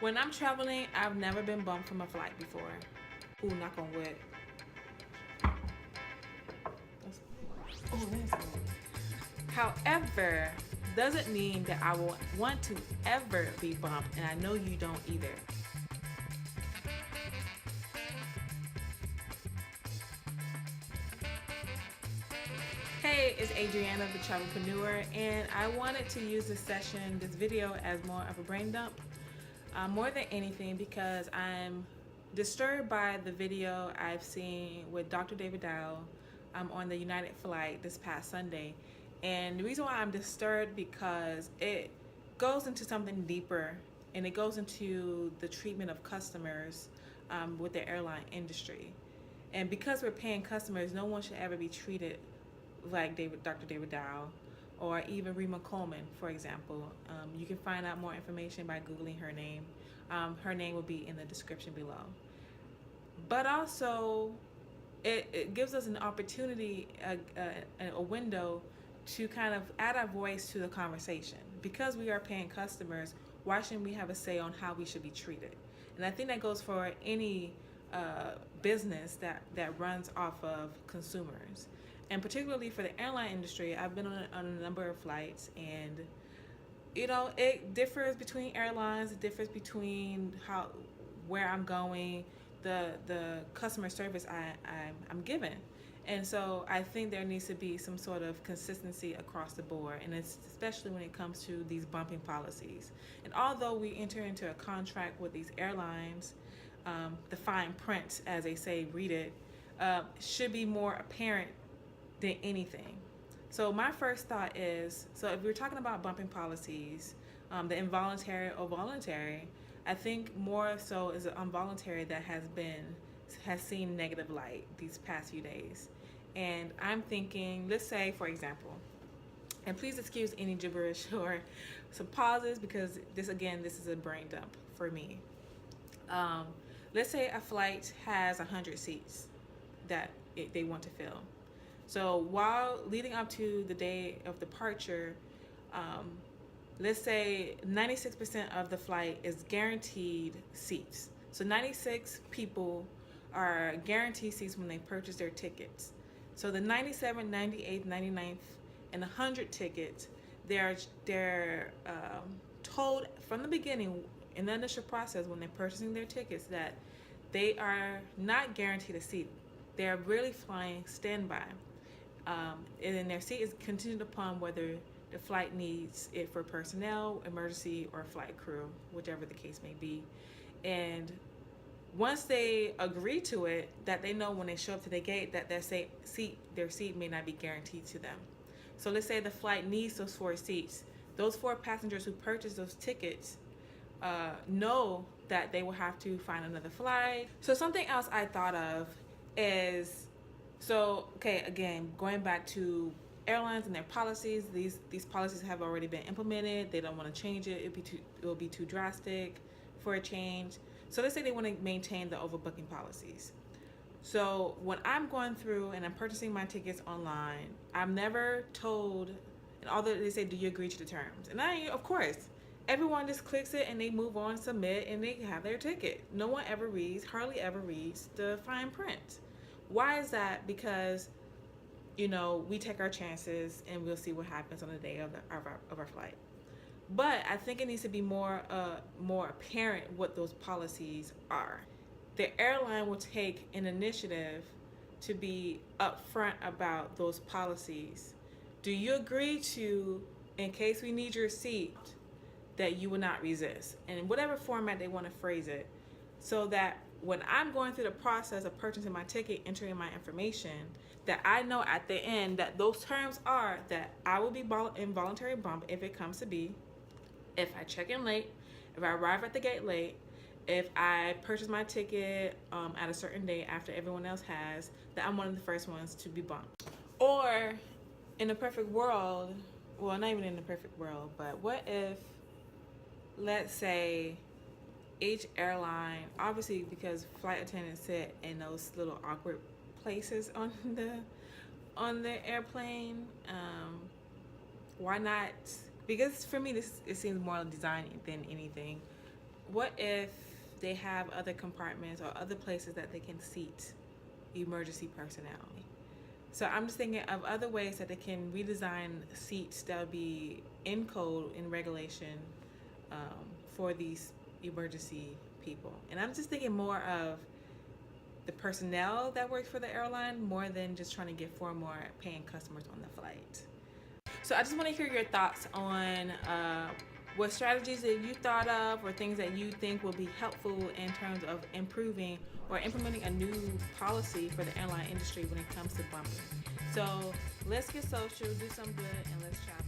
When I'm traveling, I've never been bumped from a flight before. Ooh, knock on wood. Oh, that's good. However, doesn't mean that I will want to ever be bumped, and I know you don't either. Hey, it's Adriana, the Travelpreneur, and I wanted to use this video, as more of a brain dump, more than anything because I'm disturbed by the video I've seen with Dr. David Dow on the United flight this past Sunday. And the reason why I'm disturbed because it goes into something deeper, and it goes into the treatment of customers with the airline industry. And because we're paying customers, no one should ever be treated like Dr. David Dow, or even Rhima Coleman, for example. You can find out more information by Googling her name. Her name will be in the description below. But also, it gives us an opportunity, a window to kind of add our voice to the conversation. Because we are paying customers, why shouldn't we have a say on how we should be treated? And I think that goes for any business that runs off of consumers. And particularly for the airline industry, I've been on a number of flights, and it differs between airlines. It differs between where I'm going, the customer service I'm given. And so I think there needs to be some sort of consistency across the board, and it's especially when it comes to these bumping policies. And although we enter into a contract with these airlines, the fine print, as they say, read it, should be more apparent than anything. So my first thought is, so if we're talking about bumping policies, the involuntary or voluntary, I think more so is the involuntary that has seen negative light these past few days. And I'm thinking, let's say, for example, and please excuse any gibberish or some pauses because this is a brain dump for me. Let's say a flight has 100 seats that they want to fill. So while leading up to the day of departure, let's say 96% of the flight is guaranteed seats. So 96 people are guaranteed seats when they purchase their tickets. So the 97, 98, 99th, and 100 tickets, they're told from the beginning in the initial process when they're purchasing their tickets that they are not guaranteed a seat. They're really flying standby. And then their seat is contingent upon whether the flight needs it for personnel, emergency, or flight crew, whichever the case may be. And once they agree to it, that they know when they show up to the gate that their seat may not be guaranteed to them. So let's say the flight needs those 4 seats. Those 4 passengers who purchase those tickets know that they will have to find another flight. So something else I thought of is, again, going back to airlines and their policies, these policies have already been implemented. They don't want to change it. It will be too drastic for a change. So let's say they want to maintain the overbooking policies. So when I'm going through and I'm purchasing my tickets online, I'm never told, and although they say, do you agree to the terms? And of course, everyone just clicks it and they move on, submit, and they have their ticket. No one hardly ever reads the fine print. Why is that? Because, we take our chances and we'll see what happens on the day of our flight. But I think it needs to be more apparent what those policies are. The airline will take an initiative to be upfront about those policies. Do you agree to, in case we need your seat, that you will not resist? And in whatever format they want to phrase it, so that when I'm going through the process of purchasing my ticket, entering my information, that I know at the end that those terms are that I will be involuntary bumped if it comes to be, if I check in late, if I arrive at the gate late, if I purchase my ticket at a certain day after everyone else has, that I'm one of the first ones to be bumped. Or in a perfect world, well, not even in the perfect world, but what if, let's say, each airline, obviously because flight attendants sit in those little awkward places on the airplane, why not? Because for me, it seems more design than anything. what if they have other compartments or other places that they can seat emergency personnel? So I'm just thinking of other ways that they can redesign seats that would be in code, in regulation, for these emergency people. And I'm just thinking more of the personnel that works for the airline more than just trying to get 4 more paying customers on the flight. So I just want to hear your thoughts on what strategies that you thought of or things that you think will be helpful in terms of improving or implementing a new policy for the airline industry when it comes to bumping. So let's get social, do some good, and let's travel.